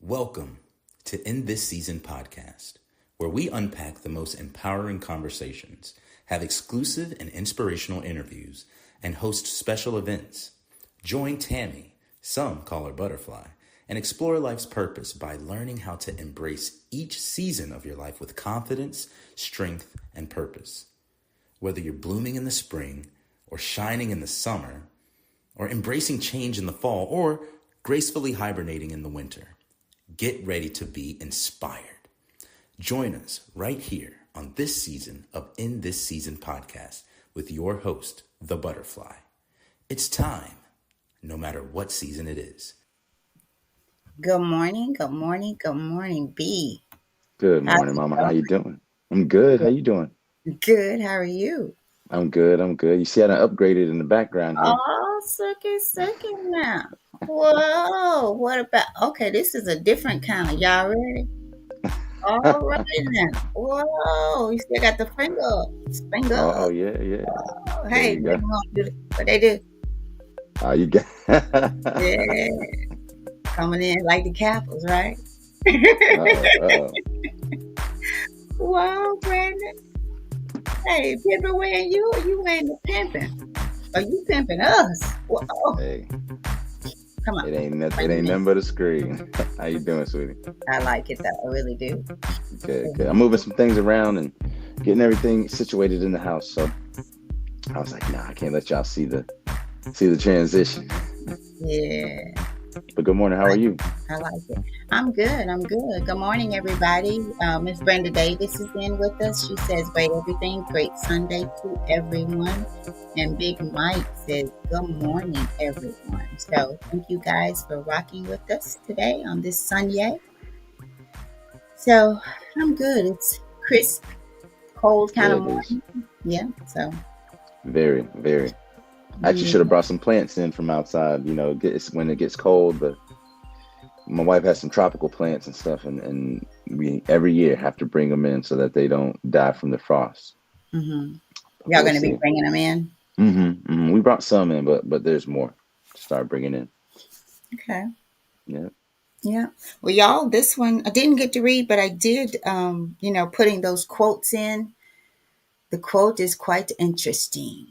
Welcome to In This Season podcast, where we unpack the most empowering conversations, have exclusive and inspirational interviews, and host special events. Join Tammy, some call her Butterfly, and explore life's purpose by learning how to embrace each season of your life with confidence, strength, and purpose. Whether you're blooming in the spring, or shining in the summer, or embracing change in the fall, or gracefully hibernating in the winter, get ready to be inspired. Join us right here on this season of In This Season podcast with your host, The Butterfly. It's time, no matter what season it is. Good morning, B. Good How morning, you Mama. How you doing? I'm good. How you doing? doing? Good. How are you? I'm good. I'm good. You see, I done upgraded in the background here. Oh, second now. Whoa. What about? Okay, this is a different kind. Y'all ready? All right now. Whoa. You still got the finger up. Finger Oh up. yeah, yeah. Oh, There hey, you what go. they do? You got. Yeah. Coming in like the Capitals, right? Uh-oh. Wow, Brandon. Hey, pimping wearing you or you wearing the pimping? Are you pimping us? Whoa. Hey, Come on. it ain't Bring it in. nothing but a screen. How you doing, sweetie? I like it though. I really do. Good, good. I'm moving some things around and getting everything situated in the house. So I was like, nah, I can't let y'all see the transition. Yeah. But good morning. How are you? I like it. I'm good. Good morning, everybody. Miss Brenda Davis is in with us. She says, great everything. Great Sunday to everyone. And Big Mike says, good morning, everyone. So thank you guys for rocking with us today on this Sunday. So I'm good. It's crisp, cold kind of Yeah, it is. morning. Yeah. So Very, very. I actually should have brought some plants in from outside. You know, when it gets cold, but my wife has some tropical plants and stuff, and we every year have to bring them in so that they don't die from the frost. Y'all We'll going to be see. bringing them in? We brought some in, but there's more to start bringing in. Okay. Yeah. Yeah. Well, y'all, this one I didn't get to read, but I did, putting those quotes in. The quote is quite interesting.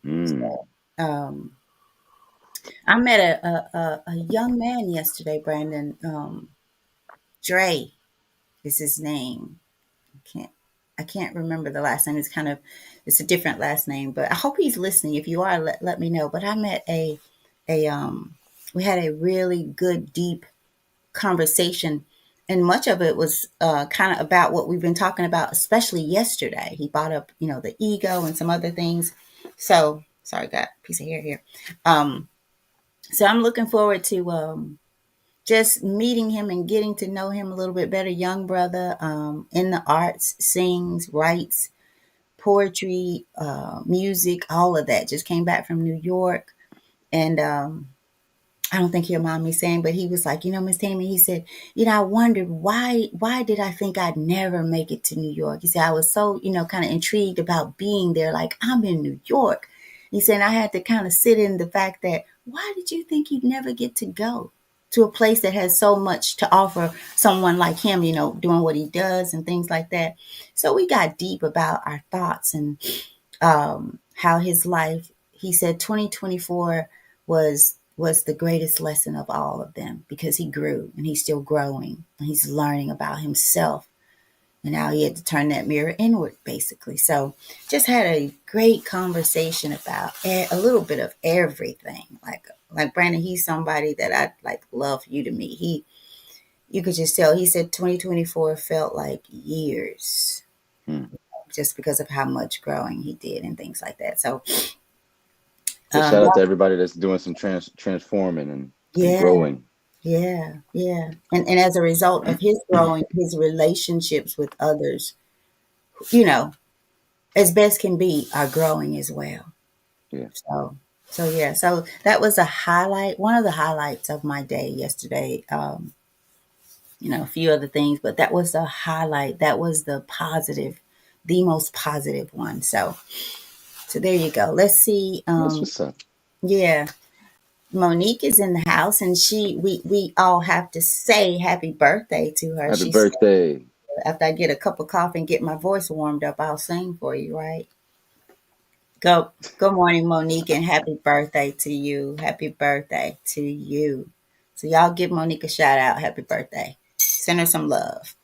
Mm. So, I met a young man yesterday, Brandon. Dre is his name. I can't remember the last name. It's a different last name, but I hope he's listening. If you are, let me know. But I met we had a really good, deep conversation, and much of it was kind of about what we've been talking about, especially yesterday. He brought up, the ego and some other things. So sorry, got a piece of hair here. So I'm looking forward to just meeting him and getting to know him a little bit better. Young brother, in the arts, sings, writes poetry, music, all of that. Just came back from New York, and I don't think he'll mind me saying, but he was like, Miss Tammy, he said, I wondered why did I think I'd never make it to New York? He said, I was so, kind of intrigued about being there. Like, I'm in New York. He said, I had to kind of sit in the fact that, why did you think you'd never get to go to a place that has so much to offer someone like him, doing what he does and things like that. So we got deep about our thoughts and how his life, he said 2024 was the greatest lesson of all of them because he grew and he's still growing and he's learning about himself. And now he had to turn that mirror inward, basically. So just had a great conversation about a little bit of everything. Like Brandon, he's somebody that I'd like love for you to meet. You could just tell, he said 2024 felt like years Mm. just because of how much growing he did and things like that. So, Well, shout out to everybody that's doing some transforming and yeah. growing. Yeah, yeah. And as a result of his growing, his relationships with others, as best can be, are growing as well. Yeah. So yeah. So that was one of the highlights of my day yesterday. A few other things, but that was the highlight. That was the most positive one. So there you go. Let's see. That's what's up. Yeah. Monique is in the house, and we all have to say happy birthday to her. Happy She said, birthday. after I get a cup of coffee and get my voice warmed up, I'll sing for you, right? Go. Good morning, Monique, and happy birthday to you. Happy birthday to you. So y'all give Monique a shout out. Happy birthday. Send her some love.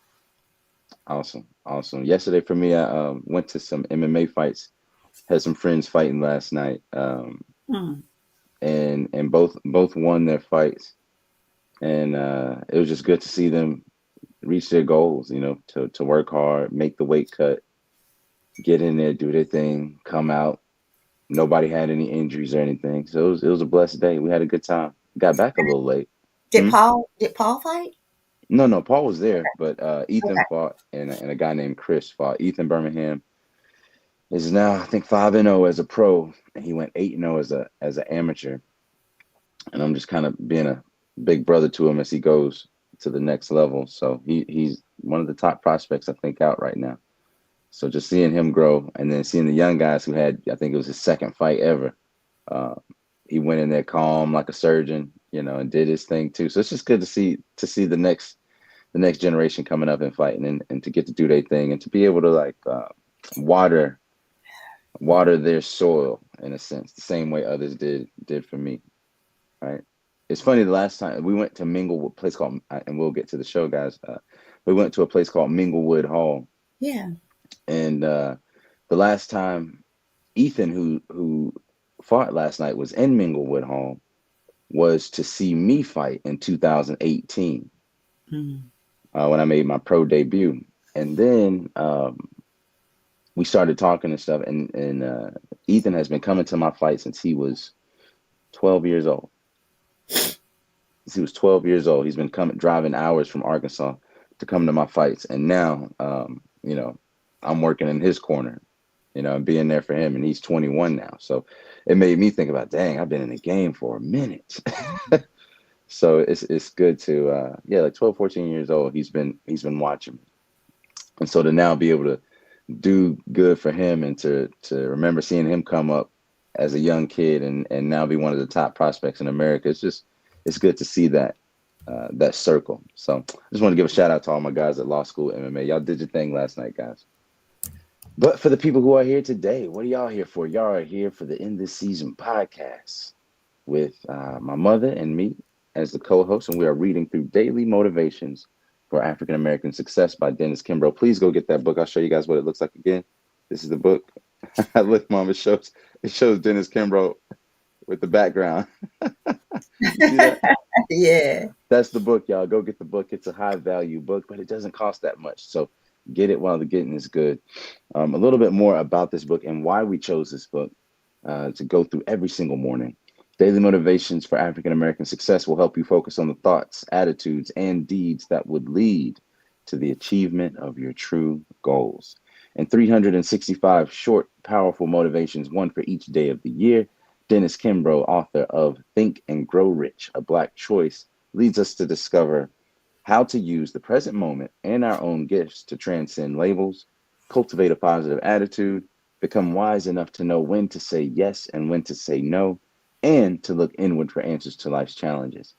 Awesome. Awesome. Yesterday for me, I went to some MMA fights. Had some friends fighting last night. Hmm. And both won their fights. And it was just good to see them reach their goals, to work hard, make the weight cut, get in there, do their thing, come out. Nobody had any injuries or anything. So it was a blessed day. We had a good time. Got back a little late. Did Hmm? Paul fight? No, Paul was there, but Ethan Okay. fought and a guy named Chris fought. Ethan Birmingham is now, I think, 5-0 as a pro, and he went 8-0 as an amateur. And I'm just kind of being a big brother to him as he goes to the next level. So he's one of the top prospects, I think, out right now. So just seeing him grow, and then seeing the young guys who had, I think it was his second fight ever. Uh, he went in there calm like a surgeon, and did his thing too. So it's just good to see the next generation coming up and fighting, and to get to do their thing, and to be able to like water their soil in a sense, the same way others did for me. Right. It's funny. The last time we went to Minglewood, place called, and we'll get to the show, guys. We went to a place called Minglewood Hall, Yeah. and the last time Ethan, who fought last night, was in Minglewood Hall, was to see me fight in 2018 Mm. when I made my pro debut, and then we started talking and stuff, and Ethan has been coming to my fight since he was 12 years old. Since he was 12 years old, he's been driving hours from Arkansas to come to my fights, and now, I'm working in his corner, and being there for him, and he's 21 now. So it made me think about, dang, I've been in the game for a minute. So it's good to like 12, 14 years old, he's been watching me. And so to now be able to do good for him, and to remember seeing him come up as a young kid, and now be one of the top prospects in America. It's good to see that circle. So I just want to give a shout out to all my guys at Law School MMA. Y'all did your thing last night, guys. But for the people who are here today, what are y'all here for? Y'all are here for the In This Season podcast with my mother and me as the co-host, and we are reading through Daily Motivations for African American Success by Dennis Kimbro. Please go get that book. I'll show you guys what it looks like again. This is the book. Look, Mom, it shows Dennis Kimbro with the background. You see that? Yeah. That's the book, y'all. Go get the book. It's a high value book, but it doesn't cost that much. So get it while the getting is good. A little bit more about this book and why we chose this book to go through every single morning. Daily Motivations for African American Success will help you focus on the thoughts, attitudes, and deeds that would lead to the achievement of your true goals. And 365 short, powerful motivations, one for each day of the year. Dennis Kimbro, author of Think and Grow Rich, A Black Choice, leads us to discover how to use the present moment and our own gifts to transcend labels, cultivate a positive attitude, become wise enough to know when to say yes and when to say no, and to look inward for answers to life's challenges.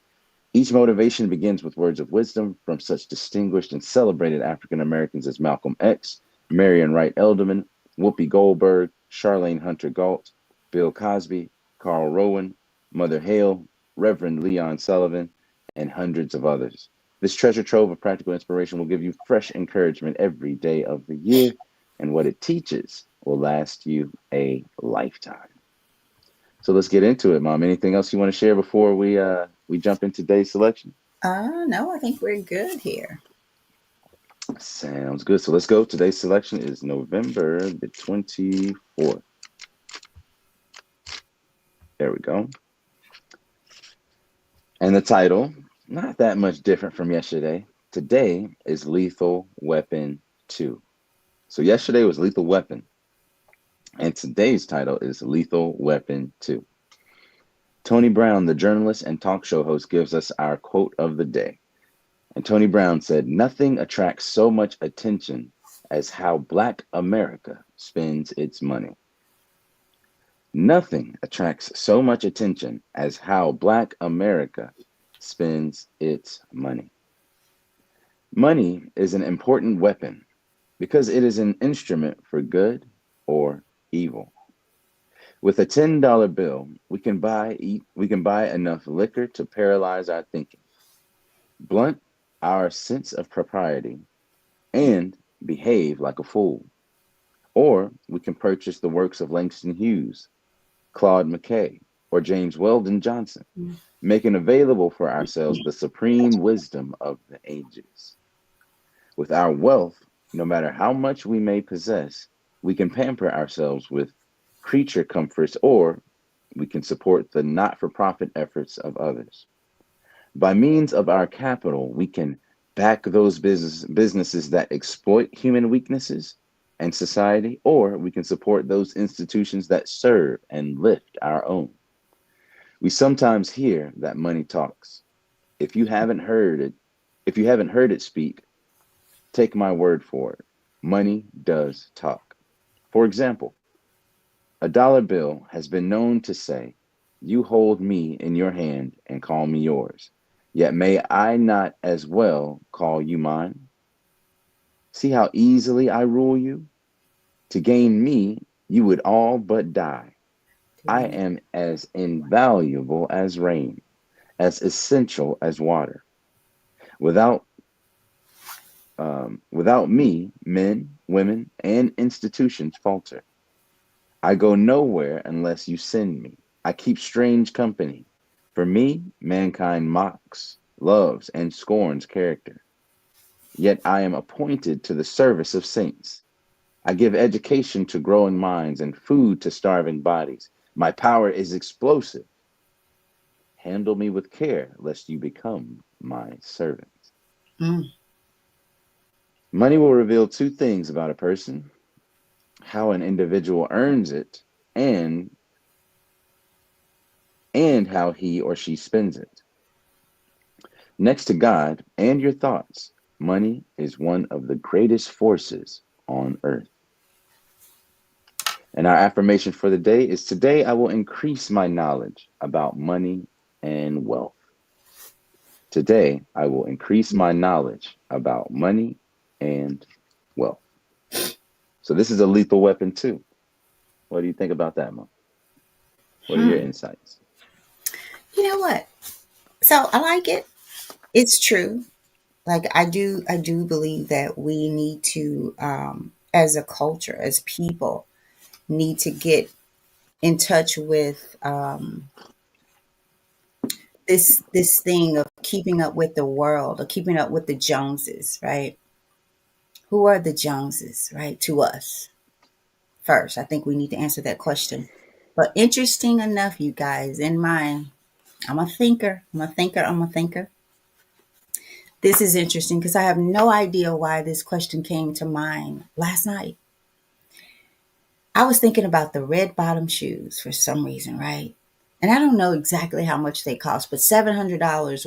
Each motivation begins with words of wisdom from such distinguished and celebrated African Americans as Malcolm X, Marion Wright Elderman, Whoopi Goldberg, Charlene Hunter Galt, Bill Cosby, Carl Rowan, Mother Hale, Reverend Leon Sullivan, and hundreds of others. This treasure trove of practical inspiration will give you fresh encouragement every day of the year, and what it teaches will last you a lifetime. So let's get into it, Mom. Anything else you want to share before we jump into today's selection? No, I think we're good here. Sounds good. So let's go. Today's selection is November the 24th. There we go. And the title, not that much different from yesterday. Today is Lethal Weapon 2. So yesterday was Lethal Weapon. And today's title is Lethal Weapon 2. Tony Brown, the journalist and talk show host, gives us our quote of the day. And Tony Brown said, "Nothing attracts so much attention as how Black America spends its money." Nothing attracts so much attention as how Black America spends its money. Money is an important weapon because it is an instrument for good or evil. With a $10 bill, we can buy enough liquor to paralyze our thinking, blunt our sense of propriety, and behave like a fool. Or we can purchase the works of Langston Hughes, Claude McKay, or James Weldon Johnson, making available for ourselves the supreme wisdom of the ages. With our wealth, no matter how much we may possess, we can pamper ourselves with creature comforts, or we can support the not for profit efforts of others. By means of our capital, we can back those businesses that exploit human weaknesses and society, or we can support those institutions that serve and lift our own. We sometimes hear that money talks. If you haven't heard it, if you haven't heard it speak, take my word for it. Money does talk. For example, a dollar bill has been known to say, "You hold me in your hand and call me yours. Yet may I not as well call you mine? See how easily I rule you? To gain me, you would all but die. I am as invaluable as rain, as essential as water. Without without me, men, women, and institutions falter. I go nowhere unless you send me. I keep strange company. For me, mankind mocks, loves, and scorns character. Yet I am appointed to the service of saints. I give education to growing minds and food to starving bodies. My power is explosive. Handle me with care, lest you become my servant." Mm. Money will reveal two things about a person: how an individual earns it, and how he or she spends it. Next to God and your thoughts, money is one of the greatest forces on earth. And our affirmation for the day is: today I will increase my knowledge about money and wealth. Today I will increase my knowledge about money and wealth. So this is a lethal weapon too. What do you think about that, Mo? What are your Hmm. insights? You know what? So I like it. It's true. Like I do believe that we need to, as a culture, as people, need to get in touch with this thing of keeping up with the world or keeping up with the Joneses, right? Who are the Joneses, right? To us first. I think we need to answer that question. But interesting enough, you guys, in my I'm a thinker. I'm a thinker. I'm a thinker. This is interesting because I have no idea why this question came to mind last night. I was thinking about the red bottom shoes for some reason, right? And I don't know exactly how much they cost, but $700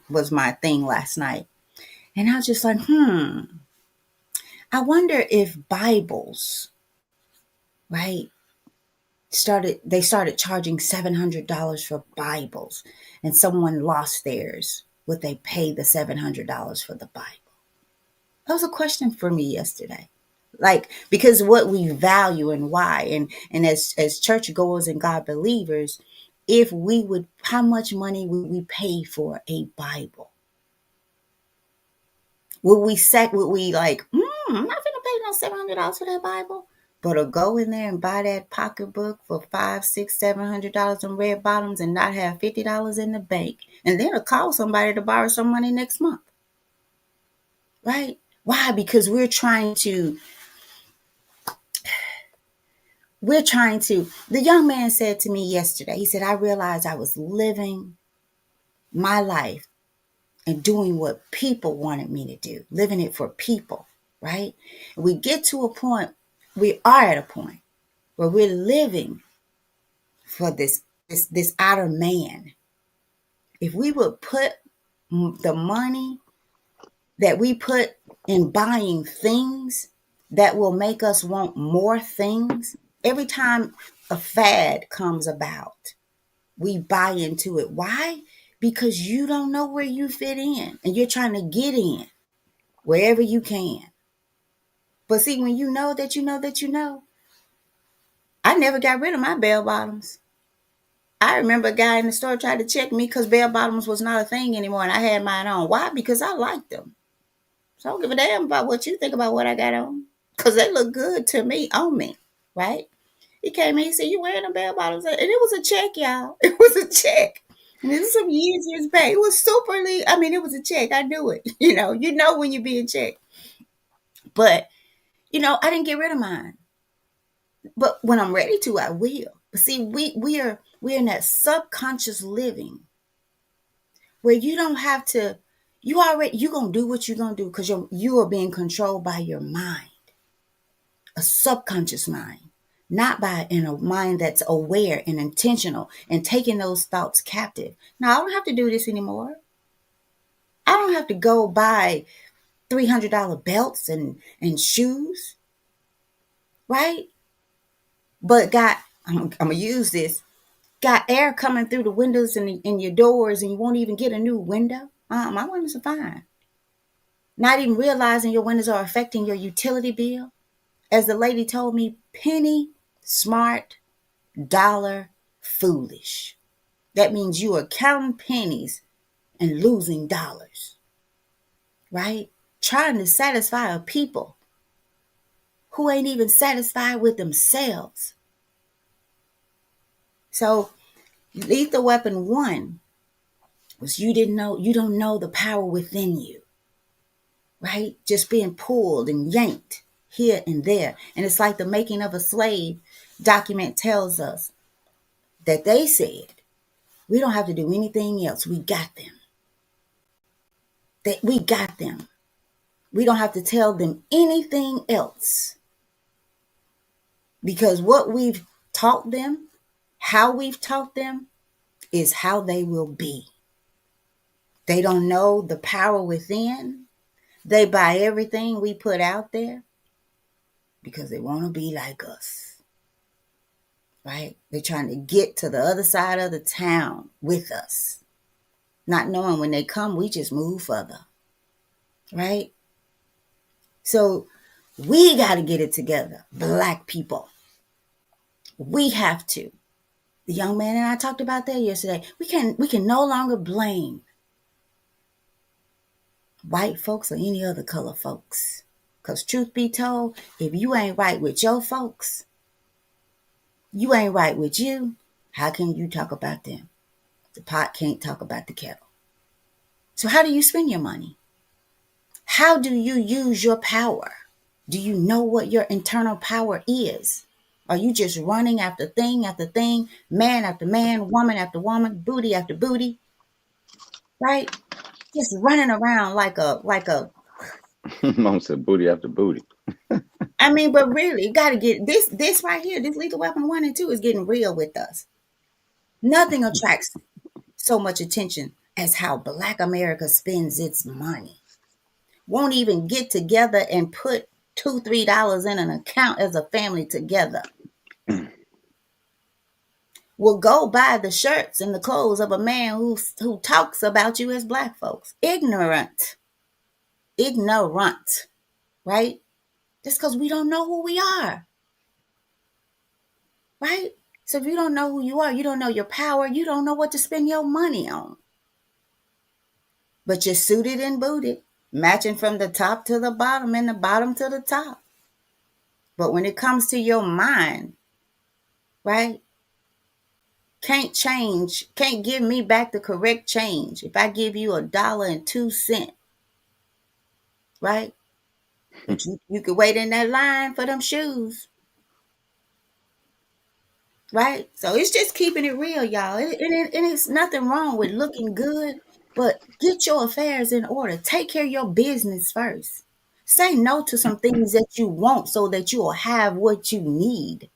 was my thing last night. And I was just like, I wonder if Bibles, right, started charging $700 for Bibles, and someone lost theirs. Would they pay the $700 for the Bible? That was a question for me yesterday. Like, because what we value and why, and as churchgoers and God believers, if we would, how much money would we pay for a Bible? Would we like, I'm not gonna pay no $700 for that Bible, but to go in there and buy that pocketbook for five, six, $700 on red bottoms and not have $50 in the bank, and then to call somebody to borrow some money next month, right? Why? Because the young man said to me yesterday, he said, I realized I was living my life and doing what people wanted me to do, living it for people, right? We get to a point, we are at a point where we're living for this outer man. If we would put the money that we put in buying things that will make us want more things, every time a fad comes about, we buy into it. Why? Because you don't know where you fit in and you're trying to get in wherever you can. But see, when you know that you know that you know, I never got rid of my bell bottoms. I remember a guy in the store tried to check me because bell bottoms was not a thing anymore and I had mine on. Why? Because I liked them. So I don't give a damn about what you think about what I got on because they look good to me, on me, right? He came in, he said, "You wearing the bell bottoms?" And it was a check, y'all. It was a check. And this is some years back. It was superly, I mean, it was a check. I knew it. You know when you're being checked. But, I didn't get rid of mine. But when I'm ready to, I will. But see, we're in that subconscious living where you don't have to, you're gonna do what you're gonna do because you are being controlled by your mind, a subconscious mind. Not by in a mind that's aware and intentional and taking those thoughts captive. Now, I don't have to do this anymore. I don't have to go buy $300 belts and shoes, right? But I'm going to use this, got air coming through the windows and in your doors and you won't even get a new window. My windows are fine. Not even realizing your windows are affecting your utility bill. As the lady told me, penny smart, dollar foolish. That means you are counting pennies and losing dollars, right? Trying to satisfy a people who ain't even satisfied with themselves. So Lethal Weapon 1 was you don't know the power within you, right? Just being pulled and yanked here and there. And it's like the Making of a Slave document tells us that they said, we don't have to do anything else. We got them. We got them. We don't have to tell them anything else. Because what we've taught them, how we've taught them, is how they will be. They don't know the power within. They buy everything we put out there because they want to be like us. Right? They're trying to get to the other side of the town with us. Not knowing when they come, we just move further. Right? So we got to get it together, Black people. We have to. The young man and I talked about that yesterday. We can no longer blame white folks or any other color folks. Because truth be told, if you ain't right with your folks, you ain't right with you, how can you talk about them? The pot can't talk about the kettle. So how do you spend your money? How do you use your power? Do you know what your internal power is? Are you just running after thing after thing, man after man, woman after woman, booty after booty? Right? Just running around like a Mom said booty after booty. I mean, but really, you got to get this right here. This Lethal Weapon 1 and 2 is getting real with us. Nothing attracts so much attention as how Black America spends its money. Won't even get together and put $2-3 in an account as a family together. Will go buy the shirts and the clothes of a man who talks about you as Black folks. Ignorant, right? Just because we don't know who we are, right? So if you don't know who you are, you don't know your power, you don't know what to spend your money on. But you're suited and booted, matching from the top to the bottom and the bottom to the top. But when it comes to your mind, right? Can't give me back the correct change. If I give you $1.02, right? But you could wait in that line for them shoes. Right? So it's just keeping it real, y'all. And it's nothing wrong with looking good, but get your affairs in order. Take care of your business first. Say no to some things that you want so that you will have what you need.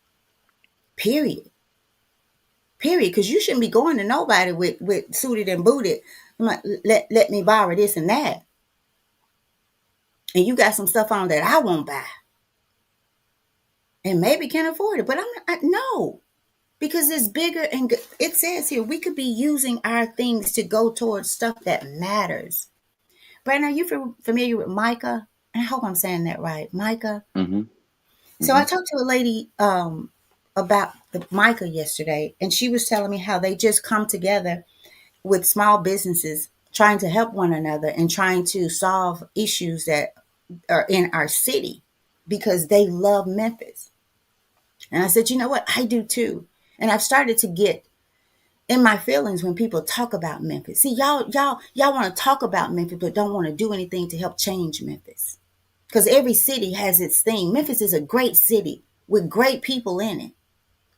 Period. Because you shouldn't be going to nobody with suited and booted. Like, let me borrow this and that. And you got some stuff on that I won't buy. And maybe can't afford it. But no. because it's bigger and it says here we could be using our things to go towards stuff that matters. Brandon, are you familiar with Micah? I hope I'm saying that right, Micah. Mm-hmm. So Mm-hmm. I talked to a lady about the Micah yesterday, and she was telling me how they just come together with small businesses trying to help one another and trying to solve issues that are in our city because they love Memphis. And I said, you know what? I do too. And I've started to get in my feelings when people talk about Memphis. See, y'all want to talk about Memphis, but don't want to do anything to help change Memphis. Because every city has its thing. Memphis is a great city with great people in it.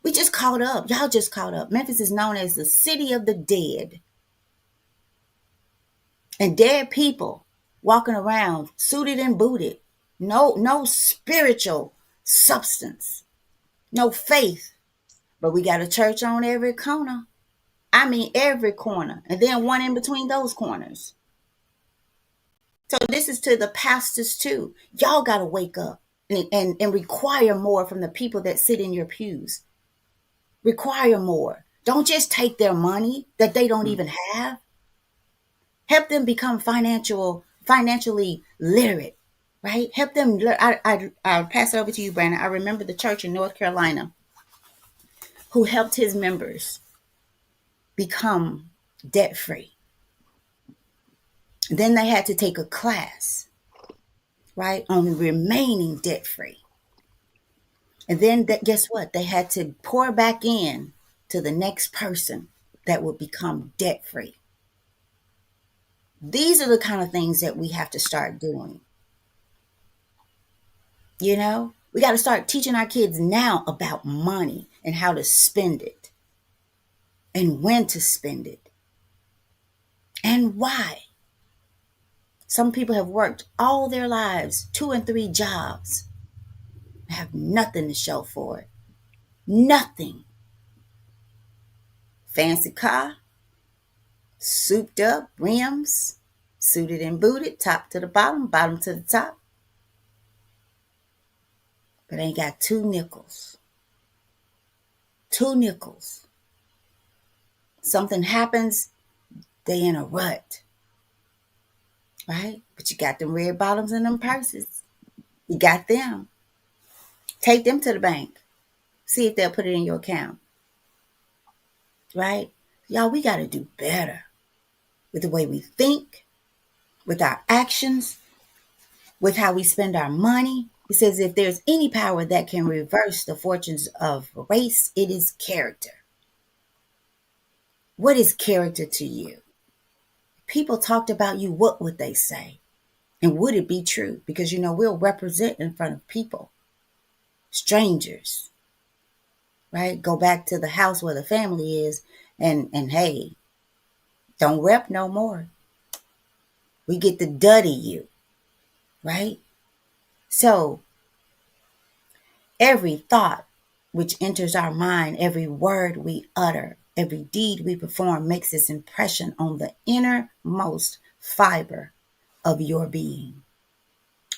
We just caught up. Y'all just caught up. Memphis is known as the city of the dead. And dead people walking around suited and booted. No spiritual substance. No faith. But we got a church on every corner. I mean every corner. And then one in between those corners. So this is to the pastors too. Y'all got to wake up and require more from the people that sit in your pews. Require more. Don't just take their money that they don't even have. Help them become financially literate, right? Help them. I'll pass it over to you, Brandon. I remember the church in North Carolina who helped his members become debt free. Then they had to take a class, right, on remaining debt free. And then guess what? They had to pour back in to the next person that would become debt free. These are the kind of things that we have to start doing. You know, we got to start teaching our kids now about money and how to spend it and when to spend it and why. Some people have worked all their lives, 2 and 3 jobs, have nothing to show for it. Nothing. Fancy car, souped up, rims, suited and booted, top to the bottom, bottom to the top. But ain't got 2 nickels. 2 nickels. Something happens, they in a rut. Right? But you got them red bottoms and them purses. You got them. Take them to the bank. See if they'll put it in your account. Right? Y'all, we got to do better with the way we think, with our actions, with how we spend our money. It says if there's any power that can reverse the fortunes of race, it is character. What is character to you? People talked about you, what would they say? And would it be true? Because, you know, we'll represent in front of people, strangers, right? Go back to the house where the family is and hey, don't rep no more. We get the duddy you, right? So every thought which enters our mind, every word we utter, every deed we perform makes its impression on the innermost fiber of your being.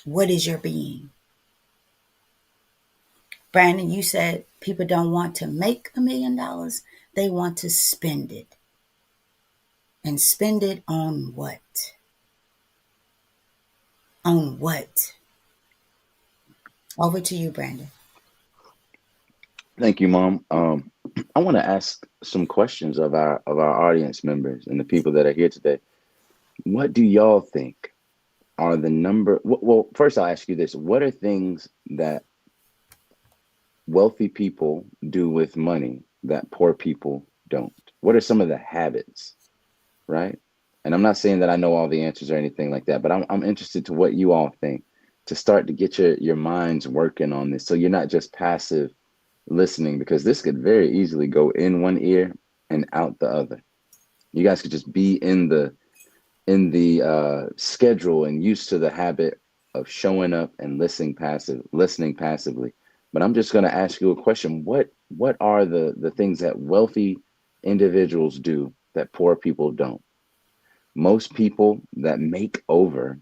What is your being? Brandon, you said people don't want to make $1 million. They want to spend it. And spend it on what? On what? Over to you, Brandon. Thank you, Mom. I want to ask some questions of our audience members and the people that are here today. What do y'all think are the number? Well, first I'll ask you this: what are things that wealthy people do with money that poor people don't? What are some of the habits, right? And I'm not saying that I know all the answers or anything like that, but I'm interested to what you all think to start to get your minds working on this, so you're not just passive listening, because this could very easily go in one ear and out the other. You guys could just be in the schedule and used to the habit of showing up and listening passively. But I'm just going to ask you a question. What are the things that wealthy individuals do that poor people don't? Most people that make over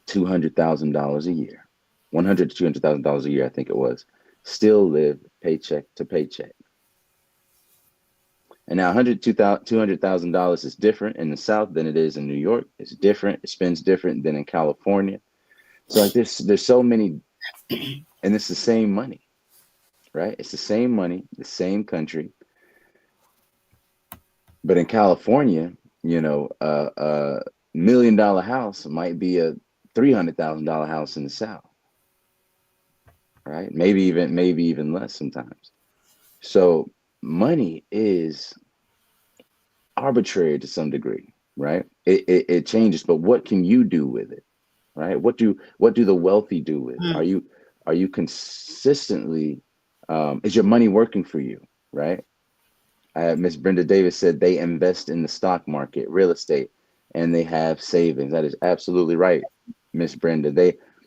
$200,000 a year, $100,000 to $200,000 a year, I think it was, still live paycheck to paycheck. And now $200,000 is different in the South than it is in New York. It's different. It spends different than in California. So like there's so many, and it's the same money, right? It's the same money, the same country. But in California, a $1 million house might be a $300,000 house in the South, right? Maybe even less sometimes. So money is arbitrary to some degree, right? It changes, but what can you do with it, right? What do the wealthy do with it? Mm. Are you consistently is your money working for you, right? Miss Brenda Davis said they invest in the stock market, real estate, and they have savings. That is absolutely right, Miss Brenda.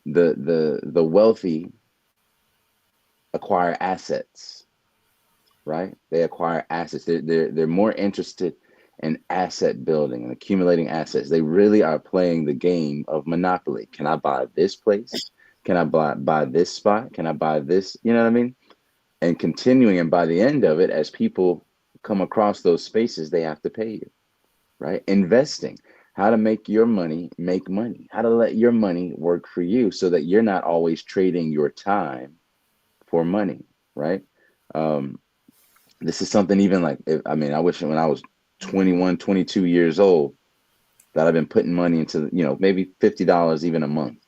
The wealthy acquire assets, right? They acquire assets. They're more interested in asset building and accumulating assets. They really are playing the game of Monopoly. Can I buy this place? Can I buy this spot? Can I buy this? You know what I mean? And continuing, and by the end of it, as people come across those spaces, they have to pay you, right? Investing, how to make your money make money, how to let your money work for you so that you're not always trading your time for money, right? Um, this is something even like, I wish when I was 21, 22 years old that I've been putting money into, maybe $50 even a month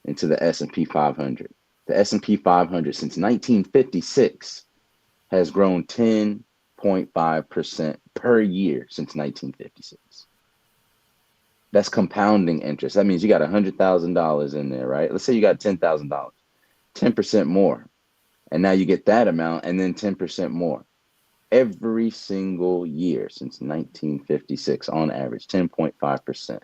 into the S&P 500. The S&P 500 since 1956 has grown 10.5% per year since 1956. That's compounding interest. That means you got $100,000 in there, right? Let's say you got $10,000, 10% more. And now you get that amount and then 10% more every single year since 1956 on average, 10.5%.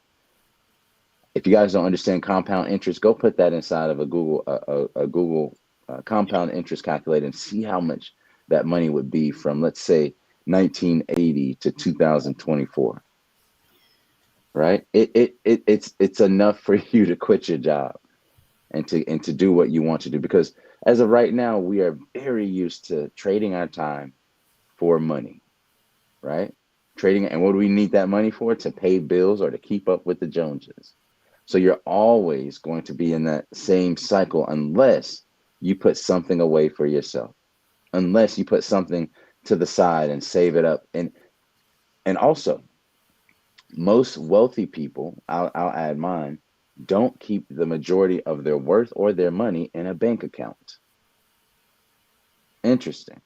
If you guys don't understand compound interest, go put that inside of a Google compound interest calculator and see how much that money would be from, let's say, 1980 to 2024. Right? It's enough for you to quit your job and to do what you want to do, because as of right now, we are very used to trading our time for money, right? Trading, and what do we need that money for? To pay bills or to keep up with the Joneses. So you're always going to be in that same cycle unless you put something away for yourself, unless you put something to the side and save it up. And also, most wealthy people, I'll add mine, don't keep the majority of their worth or their money in a bank account. Interesting.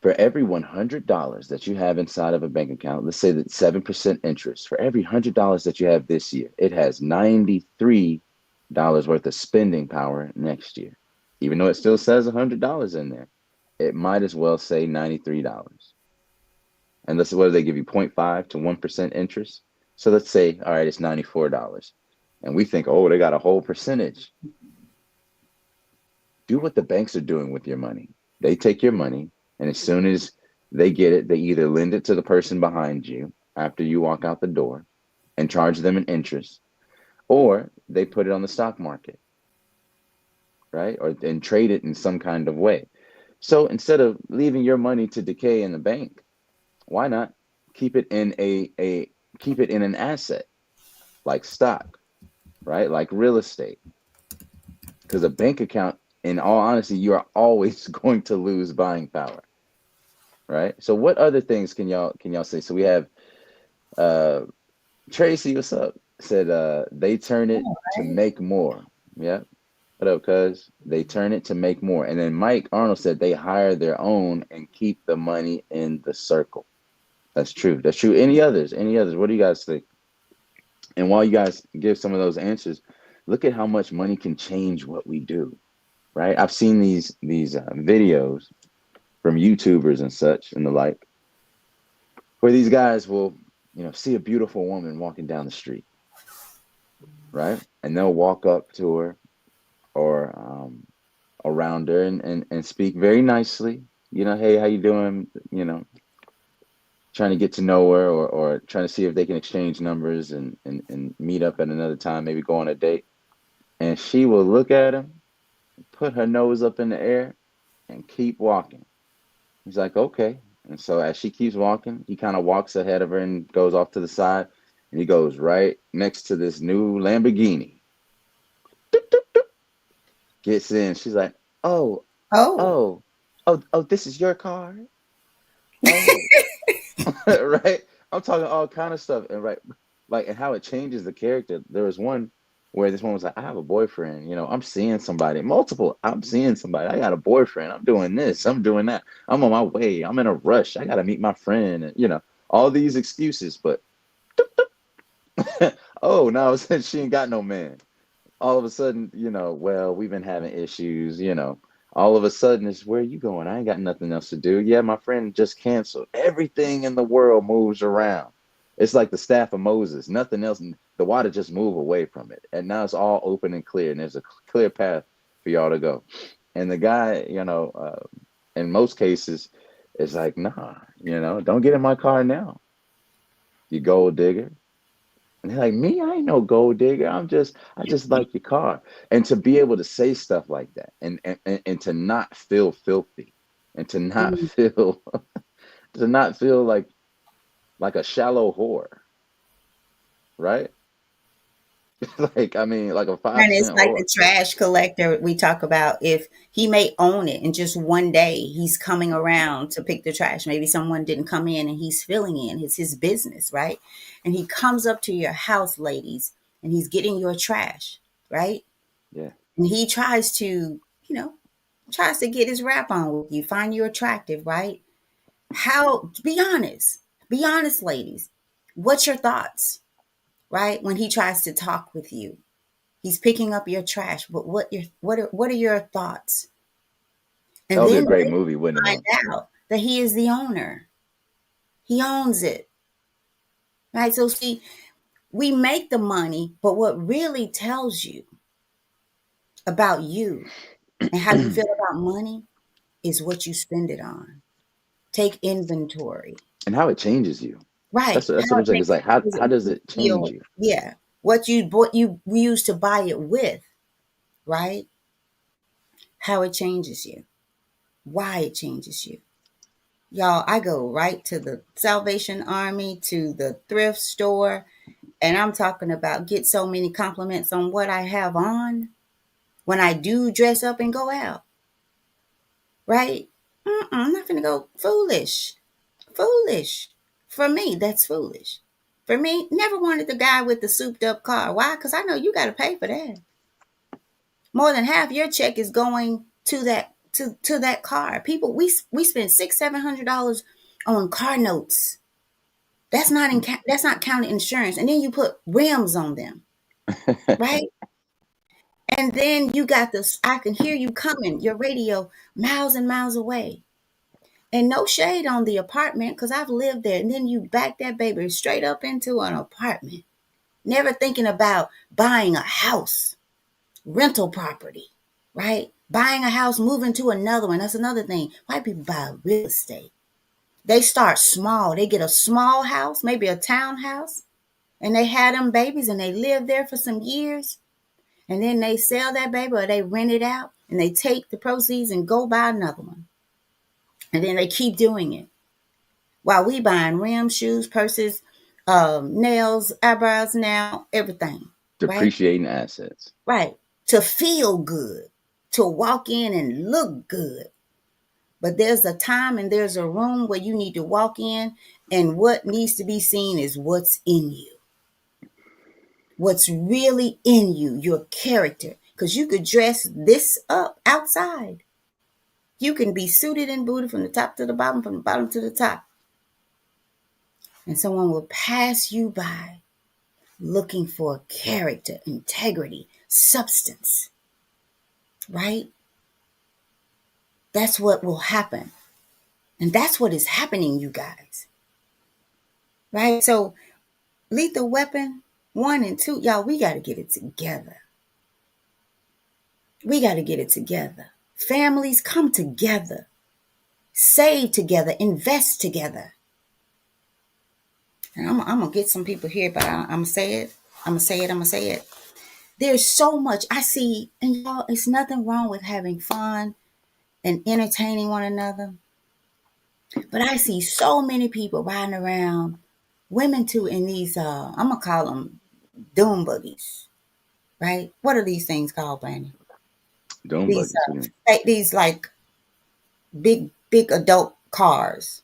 For every $100 that you have inside of a bank account, let's say that 7% interest, for every $100 that you have this year, it has $93 worth of spending power next year. Even though it still says $100 in there, it might as well say $93. And let's, what do they give you, 0.5 to 1% interest? So let's say, all right, it's $94. And we think, oh, they got a whole percentage. Do what the banks are doing with your money. They take your money, and as soon as they get it, they either lend it to the person behind you after you walk out the door and charge them an interest, or they put it on the stock market, right? And trade it in some kind of way. So instead of leaving your money to decay in the bank, why not keep it in keep it in an asset like stock, right? Like real estate. Because a bank account, in all honesty, you are always going to lose buying power. Right. So what other things can y'all say? So we have Tracy, what's up? Said they turn it to make more. Yeah. What up, cuz? They turn it to make more. And then Mike Arnold said they hire their own and keep the money in the circle. That's true. That's true. Any others? Any others? What do you guys think? And while you guys give some of those answers, look at how much money can change what we do. Right. I've seen these videos from YouTubers and such and the like, where these guys will, see a beautiful woman walking down the street, right? And they'll walk up to her or around her and speak very nicely, hey, how you doing? Trying to get to know her or trying to see if they can exchange numbers and meet up at another time, maybe go on a date. And she will look at him, put her nose up in the air, and keep walking. He's like, okay. And so as she keeps walking, he kind of walks ahead of her and goes off to the side. And he goes right next to this new Lamborghini. Gets in. She's like, oh, Oh. oh, oh, this is your car? Oh, right? I'm talking all kind of stuff. And right, like, and how it changes the character. There was one where this one was like, I have a boyfriend, I'm seeing somebody, multiple, I'm seeing somebody, I got a boyfriend, I'm doing this, I'm doing that, I'm on my way, I'm in a rush, I gotta meet my friend, and all these excuses, but oh, now since she ain't got no man, all of a sudden, well, we've been having issues, all of a sudden it's, where are you going? I ain't got nothing else to do. Yeah, my friend just canceled. Everything in the world moves around. It's like the staff of Moses. Nothing else. The water just move away from it. And now it's all open and clear. And there's a clear path for y'all to go. And the guy, in most cases, is like, nah, don't get in my car now, you gold digger. And they're like, me, I ain't no gold digger. I just like your car. And to be able to say stuff like that and to not feel filthy and to not Mm. feel like a shallow whore, right? Like, I mean, like a five And it's cent like whore. the trash collector we talk about. If he may own it and just one day he's coming around to pick the trash, maybe someone didn't come in and he's filling in. It's his business, right? And he comes up to your house, ladies, and he's getting your trash, right? Yeah. And he tries to, tries to get his rap on with you, find you attractive, right? How, be honest, ladies. What's your thoughts, right? When he tries to talk with you, he's picking up your trash, but what are your thoughts? That And would be a then great later movie, wouldn't it, find though? out that he is the owner. He owns it, right? So see, we make the money, but what really tells you about you and how you feel about money is what you spend it on. Take inventory, And how it changes you. right? That's How what I'm it saying. It's makes like, how, does it how make does you it change feel? you? Yeah, what you used to buy it with, right? How it changes you, why it changes you. Y'all, I go right to the Salvation Army, to the thrift store, and I'm talking about get so many compliments on what I have on when I do dress up and go out, right? I'm not going to go foolish. Foolish. For me, that's foolish. For me, never wanted the guy with the souped up car. Why? Because I know you got to pay for that. More than half your check is going to that car. People, we spend $600-700 on car notes. That's not counting insurance, and then you put rims on them, right? And then you got this. I can hear you coming. Your radio miles and miles away, and no shade on the apartment because I've lived there. And then you back that baby straight up into an apartment, never thinking about buying a house, rental property, right? Buying a house, moving to another one. That's another thing. White people buy real estate. They start small. They get a small house, maybe a townhouse, and they had them babies and they live there for some years. And then they sell that baby or they rent it out and they take the proceeds and go buy another one. And then they keep doing it. While we buying rims, shoes, purses, nails, eyebrows now, everything. Right? Depreciating assets. Right. To feel good, to walk in and look good. But there's a time and there's a room where you need to walk in, and what needs to be seen is what's in you. What's really in you, your character. Because you could dress this up outside. You can be suited and booted from the top to the bottom, from the bottom to the top. And someone will pass you by looking for character, integrity, substance. Right? That's what will happen. And that's what is happening, you guys. Right? So, Lethal Weapon 1 and 2, y'all, we got to get it together. We got to get it together. Families come together. Save together. Invest together. And I'm going to get some people here, but I'm going to say it. I'm going to say it. There's so much I see. And y'all, it's nothing wrong with having fun and entertaining one another. But I see so many people riding around, women too, in these, I'm going to call them doom buggies, right? What are these things called, Brandon? Dome These, buggies. What do you mean? these like big adult cars.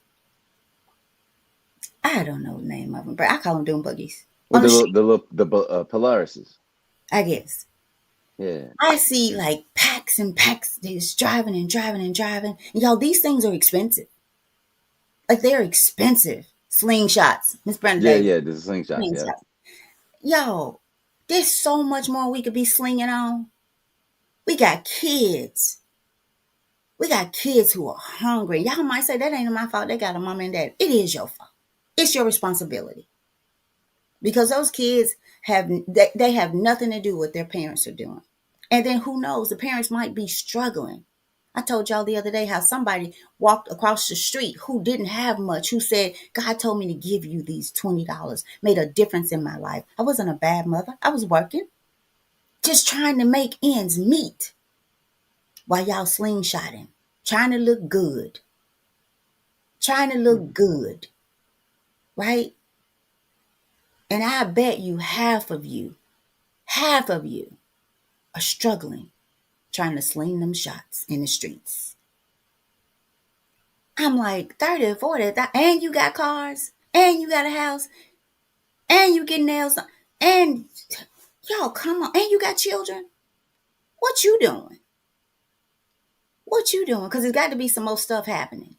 I don't know the name of them, but I call them doom buggies With on the the little, street, Polarises. I guess. Yeah. I see like packs and packs. They're just driving and driving and driving. And y'all, these things are expensive. Like they're expensive. Slingshots. Miss Brenda Yeah, Davis. yeah. This is slingshots. Yeah. Slingshots. Yo, there's so much more we could be slinging on. We got kids. We got kids who are hungry. Y'all might say that ain't my fault. They got a mom and dad. It is your fault. It's your responsibility. Because those kids they have nothing to do with what their parents are doing. And then who knows, the parents might be struggling. I told y'all the other day how somebody walked across the street who didn't have much, who said, God told me to give you these $20, made a difference in my life. I wasn't a bad mother. I was working, just trying to make ends meet while y'all slingshotting, trying to look good, trying to look good, right? And I bet you half of you are struggling trying to sling them shots in the streets. I'm like 30 or 40, and you got cars, and you got a house, and you get nails done, and y'all come on, and you got children. What you doing? What you doing? Because there's got to be some more stuff happening.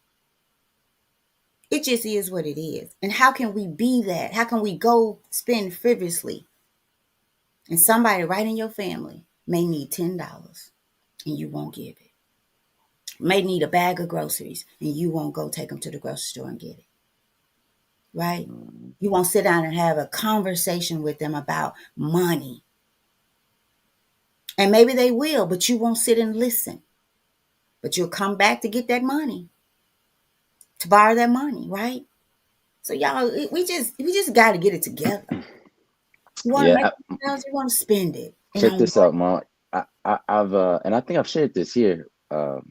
It just is what it is. And how can we be that? How can we go spend frivolously? And somebody right in your family may need $10 and you won't give it. May need a bag of groceries and you won't go take them to the grocery store and get it. Right? You won't sit down and have a conversation with them about money. And maybe they will, but you won't sit and listen. But you'll come back to get that money, to borrow that money, right? So y'all, we just got to get it together. You want to make Yeah. $1,000, you want to spend it. And Check on this out, Mom. I've and I think I've shared this here. So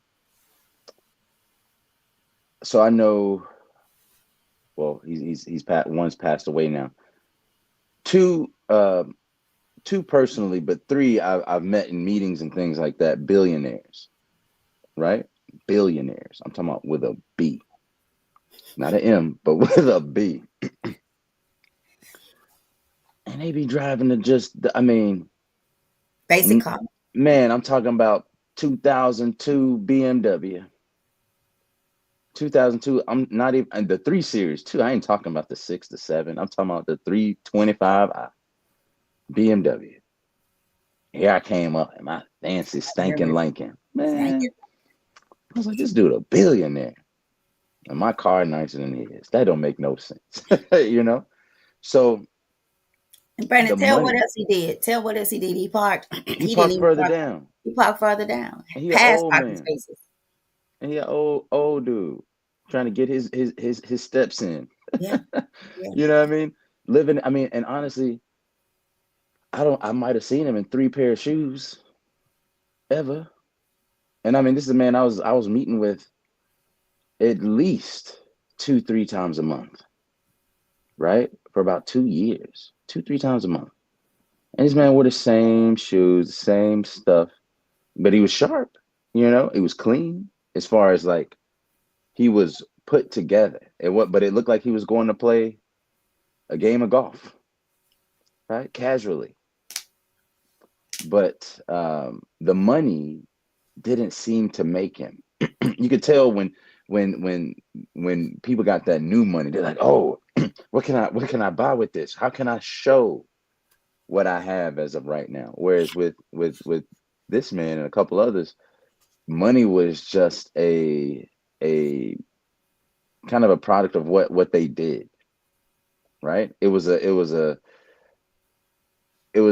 I know. Well, one's passed away now. Two, two personally, but three I've met in meetings and things like that. Billionaires, right? Billionaires. I'm talking about with a B, not an M, but with a B. And they be driving to just, I mean, basic car. man, I'm talking about 2002 BMW. 2002. I'm not even and the 3 Series too. I ain't talking about the 6, the 7. I'm talking about the 325 BMW. Here I came up in my fancy stinking Lincoln. Man, I was like, this dude a billionaire. And my car nicer than his. That don't make no sense. You know? So And Brandon, the tell what money, else he did. Tell what else he did. He parked. he He didn't parked even further park. down. He parked further down, And he an past old parking man. spaces. And he an old dude trying to get his steps in. Yeah, yeah. You know what I mean? Living, I mean, and honestly, I might have seen him in 3 pair of shoes ever. And I mean, this is a man I was meeting with at least 2, 3 times a month, right? For about 2 years, 2, 3 times a month. And this man wore the same shoes, the same stuff, but he was sharp, you know, it was clean as far as like he was put together. But it looked like he was going to play a game of golf, right? Casually. But the money didn't seem to make him. You could tell when people got that new money, they're like, oh, what can I buy with this? How can I show what I have as of right now? Whereas with this man and a couple others, money was just a kind of a product of what they did, right? It was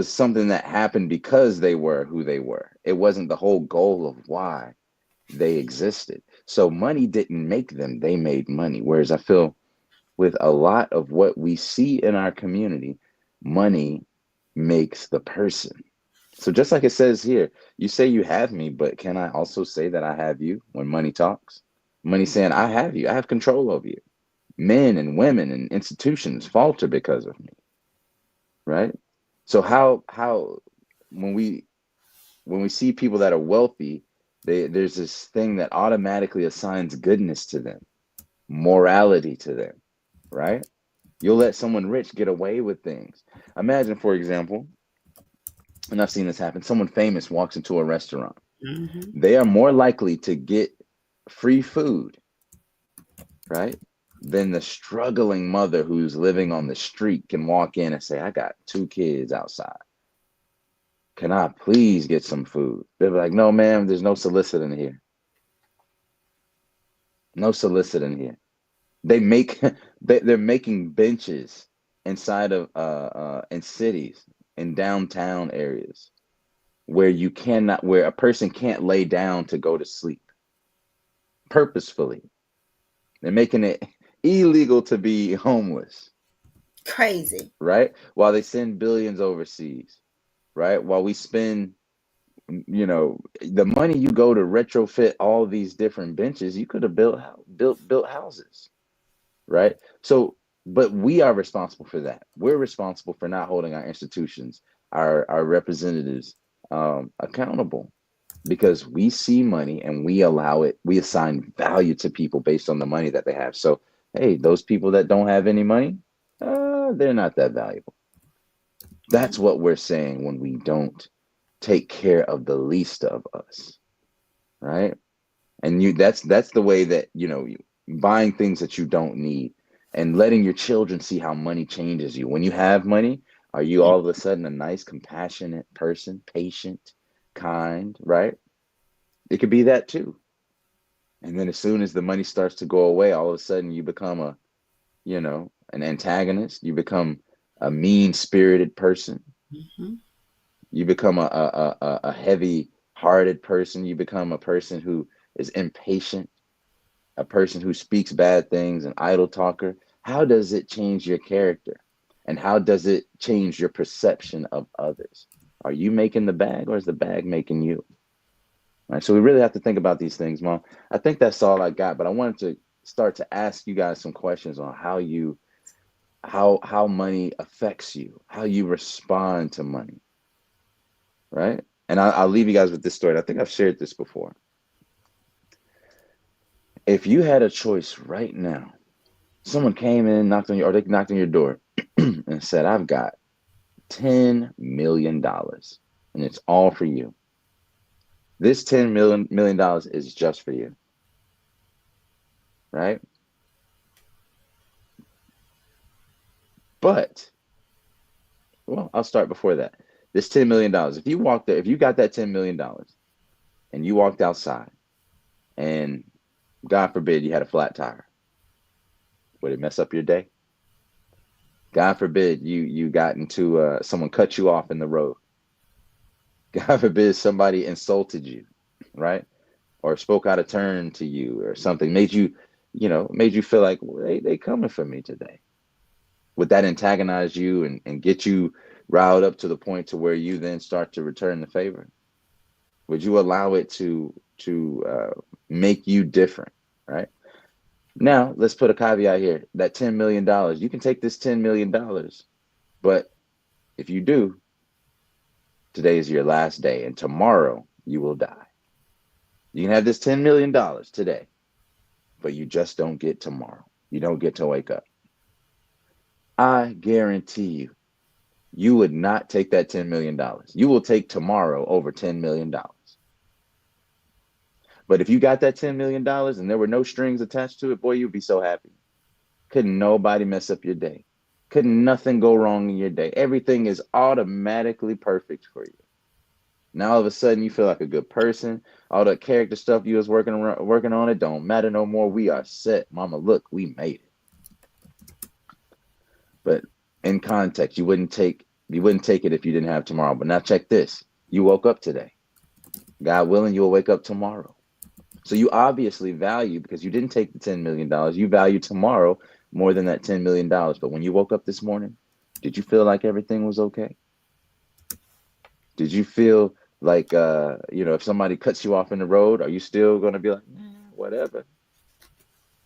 something that happened because they were who they were. It wasn't the whole goal of why they existed. So money didn't make them, they made money. Whereas I feel with a lot of what we see in our community, money makes the person. So just like it says here, you say you have me, but can I also say that I have you when money talks? Money saying, I have you. I have control over you. Men and women and institutions falter because of me, right? So how when we see people that are wealthy, there's this thing that automatically assigns goodness to them, morality to them, right? You'll let someone rich get away with things. Imagine, for example, and I've seen this happen, someone famous walks into a restaurant. Mm-hmm. They are more likely to get free food, right? Than the struggling mother who's living on the street can walk in and say, I got 2 kids outside. Can I please get some food? They're like, no, ma'am, there's no soliciting here. No soliciting here. They make they're making benches inside of in cities, in downtown areas where a person can't lay down to go to sleep purposefully. They're making it illegal to be homeless, Crazy. right? While they send billions overseas, right? While we spend, the money you go to retrofit all these different benches, you could have built houses, right? So, but we are responsible for that. We're responsible for not holding our institutions, our representatives, accountable, because we see money and we allow it. We assign value to people based on the money that they have. So, hey, those people that don't have any money, they're not that valuable. That's what we're saying when we don't take care of the least of us, right? And that's the way that, buying things that you don't need and letting your children see how money changes you. When you have money, are you all of a sudden a nice, compassionate person, patient, kind, right? It could be that too. And then as soon as the money starts to go away, all of a sudden you become an antagonist. You become a mean-spirited person. Mm-hmm. You become a heavy-hearted person. You become a person who is impatient, a person who speaks bad things, an idle talker. How does it change your character? And how does it change your perception of others? Are you making the bag, or is the bag making you? All right, so we really have to think about these things, Mom. I think that's all I got, but I wanted to start to ask you guys some questions on how money affects you, how you respond to money, right? And I'll leave you guys with this story. I think I've shared this before. If you had a choice right now, someone came in, they knocked on your door and said, I've got $10 million and it's all for you. This $10 million is just for you, right? But, well, I'll start before that. This $10 million, if you walked there, if you got that $10 million and you walked outside and God forbid you had a flat tire, would it mess up your day? God forbid you got into someone cut you off in the road. God forbid somebody insulted you, right? Or spoke out of turn to you or something, made you feel like, well, they coming for me today. Would that antagonize you and get you riled up to the point to where you then start to return the favor? Would you allow it to make you different, right? Now, let's put a caveat here. That $10 million, you can take this $10 million, but if you do, today is your last day, and tomorrow you will die. You can have this $10 million today, but you just don't get tomorrow. You don't get to wake up. I guarantee you, you would not take that $10 million. You will take tomorrow over $10 million. But if you got that $10 million and there were no strings attached to it, boy, you'd be so happy. Couldn't nobody mess up your day. Couldn't nothing go wrong in your day. Everything is automatically perfect for you. Now all of a sudden you feel like a good person. All that character stuff you was working on, it don't matter no more. We are set. Mama, look, we made it. But in context, you wouldn't take it if you didn't have tomorrow. But now check this. You woke up today. God willing, you'll wake up tomorrow. So you obviously value, because you didn't take the $10 million, you value tomorrow more than that $10 million. But when you woke up this morning, did you feel like everything was okay? Did you feel like, if somebody cuts you off in the road, are you still going to be like, whatever?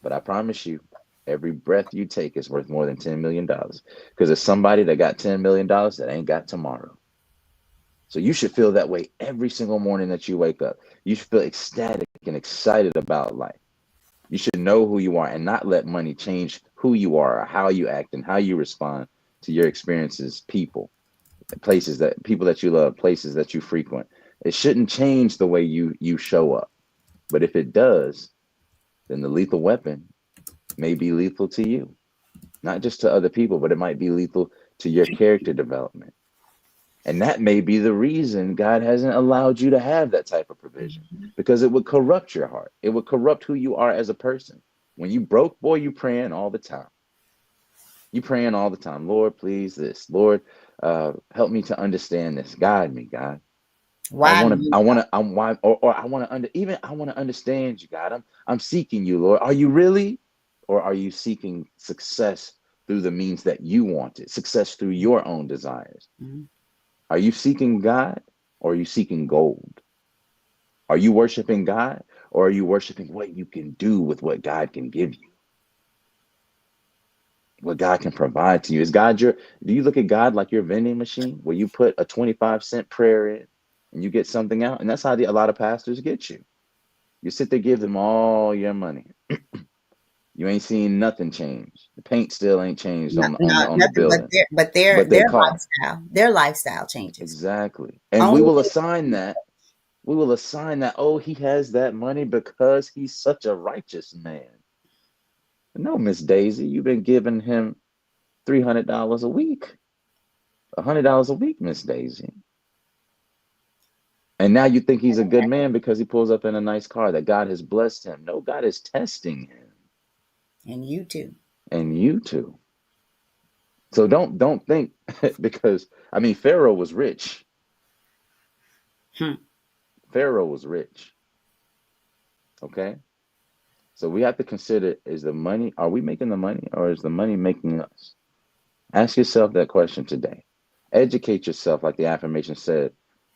But I promise you, every breath you take is worth more than $10 million. Because there's somebody that got $10 million that ain't got tomorrow. So you should feel that way every single morning that you wake up. You should feel ecstatic and excited about life. You should know who you are and not let money change who you are or how you act and how you respond to your experiences, places that people that you love, places that you frequent. It shouldn't change the way you show up. But if it does, then the lethal weapon may be lethal to you, not just to other people, but it might be lethal to your character development. And that may be the reason God hasn't allowed you to have that type of provision, because it would corrupt your heart. It would corrupt who you are as a person. When you broke, boy, you praying all the time. You praying all the time. Lord, please this. Lord, help me to understand this. Guide me, God. Why me, God? I'm why, or I want to I want to understand you, God. I'm seeking you, Lord. Are you really, or are you seeking success through the means that you wanted, success through your own desires? Mhm. Are you seeking God, or are you seeking gold? Are you worshiping God, or are you worshiping what you can do with what God can give you, what God can provide to you? Is God your, do you look at God like your vending machine where you put a 25-cent prayer in and you get something out? And that's how a lot of pastors get you. You sit there, give them all your money. You ain't seen nothing change. The paint still ain't changed No, on no, the nothing but building, their but they call. lifestyle changes. Exactly. And we Only will assign that. We will assign that, oh, he has that money because he's such a righteous man. No, Miss Daisy, you've been giving him $300 a week, $100 a week, Miss Daisy. And now you think he's a good man because he pulls up in a nice car, that God has blessed him. No, God is testing him, and you too. and you too. So don't think because I mean Pharaoh was rich. Hmm. Pharaoh was rich. Okay. So we have to consider, is the money, are we making the money, or is the money making us? Ask yourself that question today. Educate yourself, like the affirmation said,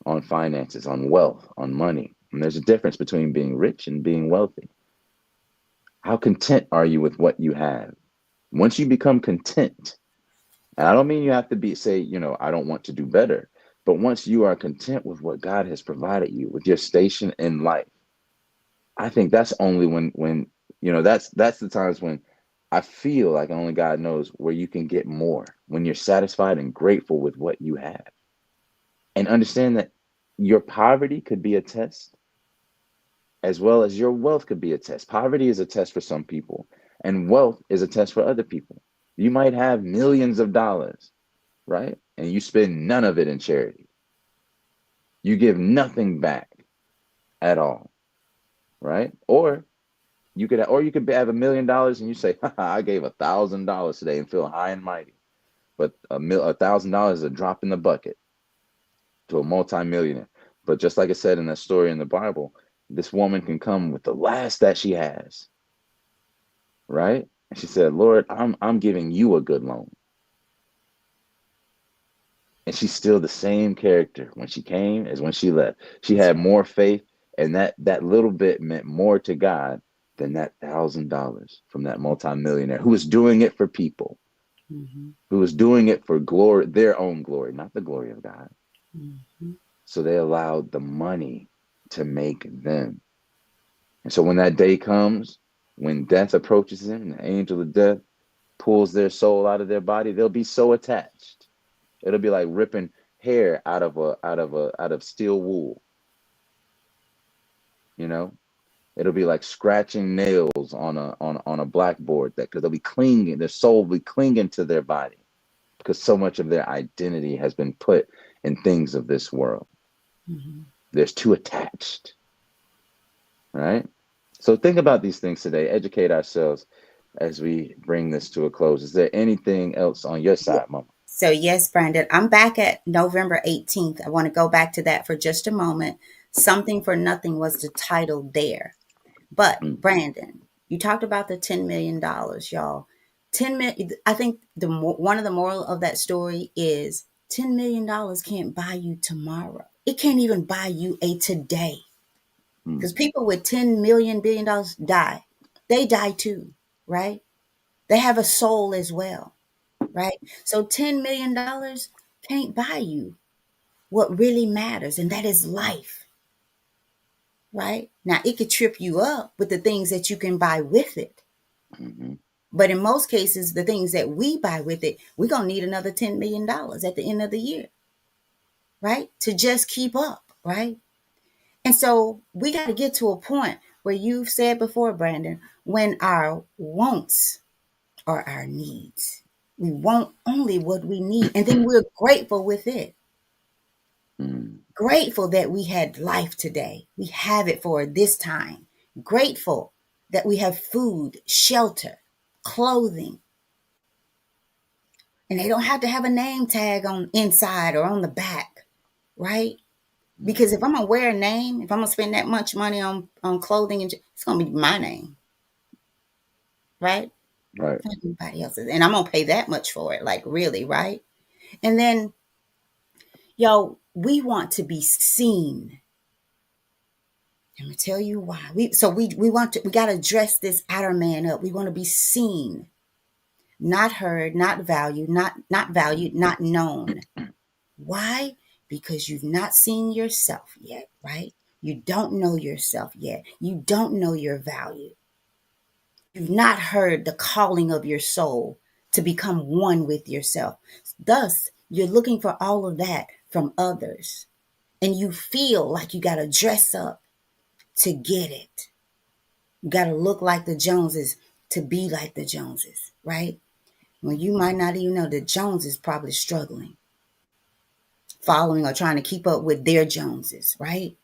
on finances, on wealth, on money. And there's a difference between being rich and being wealthy. How content are you with what you have? Once you become content, and I don't mean you have to be, say, I don't want to do better, but once you are content with what God has provided you, with your station in life, I think that's only when that's the times when I feel like only God knows where you can get more, when you're satisfied and grateful with what you have. And understand that your poverty could be a test as well as your wealth could be a test. Poverty is a test for some people, and wealth is a test for other people. You might have millions of dollars, right? And you spend none of it in charity. You give nothing back at all, right? Or you could have $1 million and you say, I gave $1,000 today and feel high and mighty. But $1,000 is a drop in the bucket to a multimillionaire. But just like I said in that story in the Bible, this woman can come with the last that she has, right? And she said, Lord, I'm giving you a good loan. And she's still the same character when she came as when she left. She had more faith, and that little bit meant more to God than that $1,000 from that multimillionaire who was doing it for people, Mm-hmm. who was doing it for glory, their own glory, not the glory of God. Mm-hmm. So they allowed the money to make them. And so when that day comes, when death approaches them, and the angel of death pulls their soul out of their body, they'll be so attached. It'll be like ripping hair out of steel wool. You know, it'll be like scratching nails on a blackboard, that because they'll be clinging, their soul will be clinging to their body because so much of their identity has been put in things of this world. Mm-hmm. They're too attached, right? So think about these things today. Educate ourselves as we bring this to a close. Is there anything else on your side, Mama? So, yes, Brandon, I'm back at November 18th. I want to go back to that for just a moment. Something for Nothing was the title there. But, Mm, Brandon, you talked about the $10 million, y'all. 10 million, I think one of the moral of that story is $10 million can't buy you tomorrow. It can't even buy you a today. mm, Because people with $10 million, billion die. they die too, right? They have a soul as well, right? So $10 million can't buy you what really matters, and that is life, right? Now, it could trip you up with the things that you can buy with it. Mm-hmm. But in most cases, the things that we buy with it, we're going to need another $10 million at the end of the year, right? To just keep up, right? And so we got to get to a point where you've said before, Brandon, when our wants are our needs. We want only what we need, and then we're grateful with it. Mm-hmm. Grateful that we had life today. We have it for this time. Grateful that we have food, shelter, clothing. And they don't have to have a name tag on inside or on the back, right? Because if I'm gonna wear a name, if I'm gonna spend that much money on clothing, it's gonna be my name, right? Right. Not anybody else's. And I'm gonna pay that much for it, like really, right? And then, yo, we want to be seen. I'm gonna tell you why. We gotta dress this outer man up. We want to be seen, not heard, not valued, not known. Why? Because you've not seen yourself yet, right? You don't know yourself yet. You don't know your value. You've not heard the calling of your soul to become one with yourself. Thus, you're looking for all of that from others. And you feel like you got to dress up to get it. You got to look like the Joneses to be like the Joneses, right? Well, you might not even know that Jones is probably struggling, following or trying to keep up with their Joneses, right?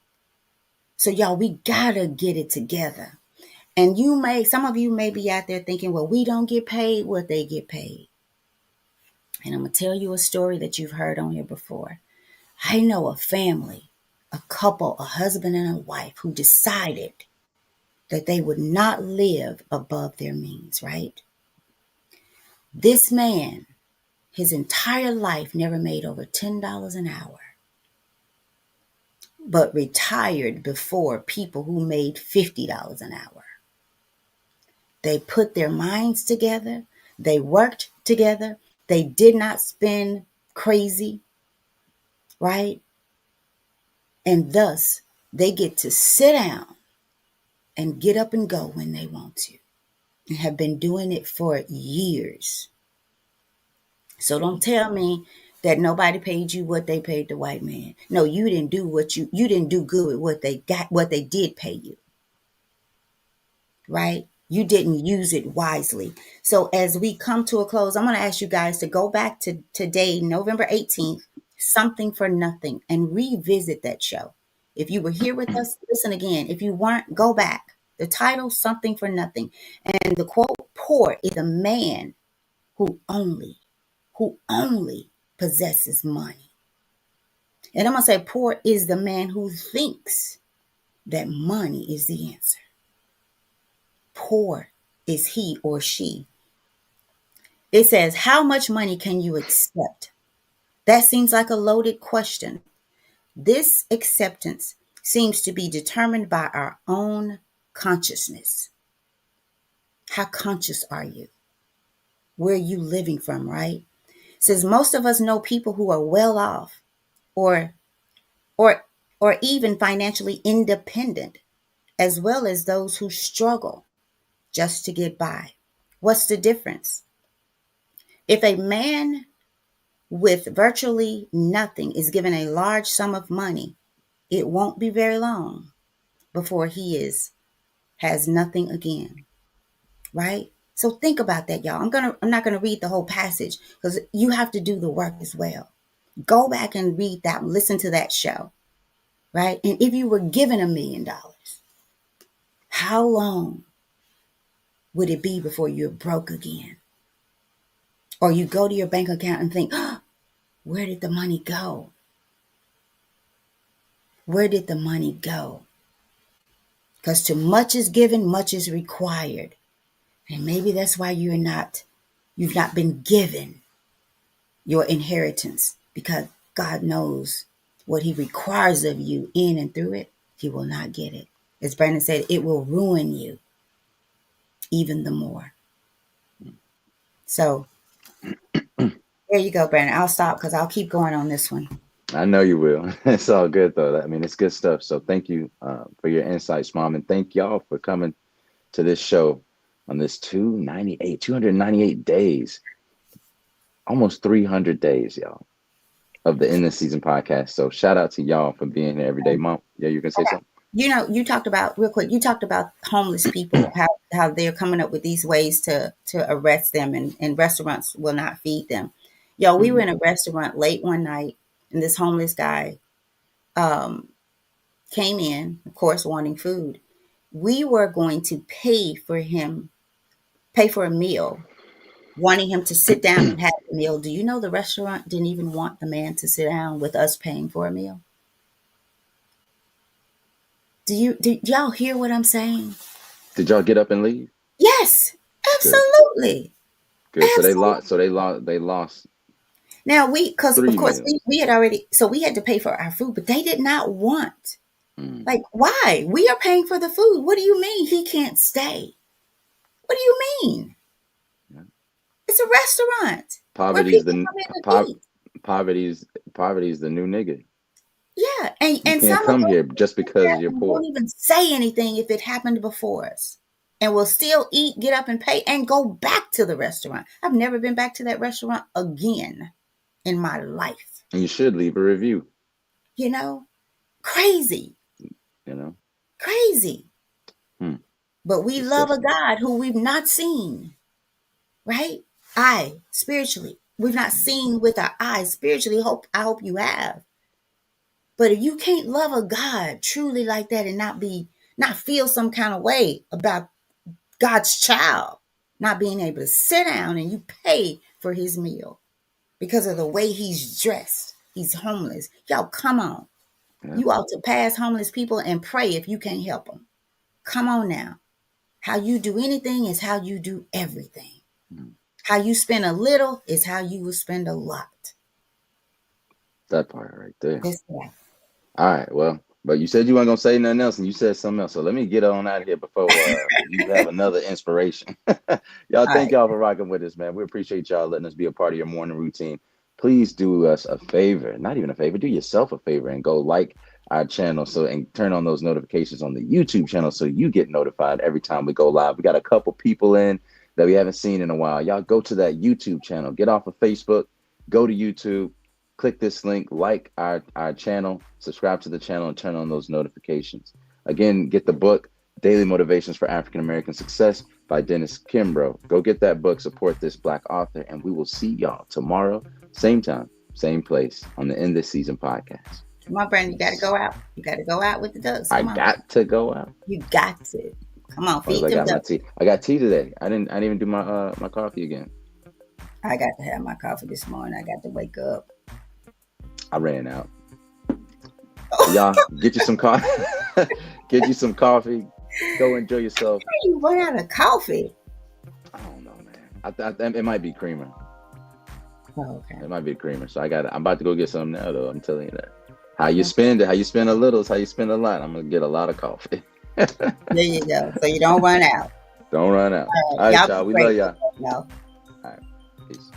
So y'all, we gotta get it together. And some of you may be out there thinking, well, we don't get paid what they get paid. And I'm gonna tell you a story that you've heard on here before. I know a family, a couple, a husband and a wife who decided that they would not live above their means, right? This man, his entire life never made over $10 an hour, but retired before people who made $50 an hour. They put their minds together. They worked together. They did not spend crazy, right? And thus, they get to sit down and get up and go when they want to, and have been doing it for years. So don't tell me that nobody paid you what they paid the white man. No, you didn't do you didn't do good with what they did pay you. Right? You didn't use it wisely. So as we come to a close, I'm going to ask you guys to go back to today, November 18th, Something for Nothing, and revisit that show. If you were here with us, listen again. If you weren't, go back. The title, Something for Nothing. And the quote, poor is a man who only possesses money. And I'm going to say poor is the man who thinks that money is the answer. Poor is he or she. It says, how much money can you accept? That seems like a loaded question. This acceptance seems to be determined by our own consciousness. How conscious are you? Where are you living from, right? It says most of us know people who are well off or or even financially independent, as well as those who struggle just to get by. What's the difference? If a man with virtually nothing is given a large sum of money, it won't be very long before he has nothing again, right? So think about that, y'all. I'm not gonna read the whole passage because you have to do the work as well. Go back and read that, listen to that show, right? And if you were given $1 million, how long would it be before you're broke again? Or you go to your bank account and think, oh, where did the money go? Where did the money go? Because too much is given, much is required. And maybe that's why you've not been given your inheritance, because God knows what he requires of you in and through it. You will not get it. As Brandon said, it will ruin you. even the more. So there you go, Brandon. I'll stop because I'll keep going on this one. I know you will. It's all good though. I mean, it's good stuff. So thank you for your insights, Mom, and thank y'all for coming to this show on this 298 days, almost 300 days, y'all, of the In This Season podcast. So shout out to y'all for being here every day. Mom, yeah, you can say something. You know, you talked about real quick. You talked about homeless people, how they're coming up with these ways to arrest them, and restaurants will not feed them. Yo, we were in a restaurant late one night, and this homeless guy came in, of course, wanting food. We were going to pay for a meal, wanting him to sit down and have a meal. Do you know the restaurant didn't even want the man to sit down with us paying for a meal? Did y'all hear what I'm saying? Did y'all get up and leave? Yes, absolutely. Good. So they lost. Now because of course meals. we had already, so we had to pay for our food, but they did not want. Like, why? We are paying for the food. What do you mean he can't stay? What do you mean? Yeah. It's a restaurant. Poverty's the new nigga. Yeah, and you can't come here just because you're poor. Won't even say anything if it happened before us, and we'll still eat, get up, and pay, and go back to the restaurant. I've never been back to that restaurant again in my life. And you should leave a review. You know, crazy. You know, crazy. But we love a God who we've not seen, right? Spiritually, we've not seen with our eyes. Spiritually, I hope you have. But if you can't love a God truly like that and not feel some kind of way about God's child not being able to sit down and you pay for his meal because of the way he's dressed, he's homeless. Y'all, come on. Yeah. You ought to pass homeless people and pray if you can't help them. Come on now. How you do anything is how you do everything. How you spend a little is how you will spend a lot. That part right there. That's right. All right, well, but you said you weren't going to say nothing else, and you said something else. So let me get on out of here before you have another inspiration. Y'all, thank y'all for rocking with us, man. We appreciate y'all letting us be a part of your morning routine. Please do us a favor, not even a favor, do yourself a favor and go like our channel and turn on those notifications on the YouTube channel so you get notified every time we go live. We got a couple people in that we haven't seen in a while. Y'all go to that YouTube channel, get off of Facebook, go to YouTube. Click this link, like our channel, subscribe to the channel, and turn on those notifications. Again, get the book, Daily Motivations for African American Success by Dennis Kimbro. Go get that book, support this Black author, and we will see y'all tomorrow, same time, same place on the In This Season podcast. Come on, Brandon, you got to go out. You got to go out with the ducks. I got to go out. You got to. Come on, feed them ducks. My tea. I got tea today. I didn't even do my coffee again. I got to have my coffee this morning. I got to wake up. I ran out. Y'all, get you some coffee. Get you some coffee. Go enjoy yourself. How you run out of coffee? I don't know, man. It might be creamer. Oh, okay. It might be creamer. So I'm about to go get some now, though. I'm telling you that. How you spend a little is how you spend a lot. I'm gonna get a lot of coffee. There you go. So you don't run out. Don't run out. All right, y'all. We love y'all. All right. Peace.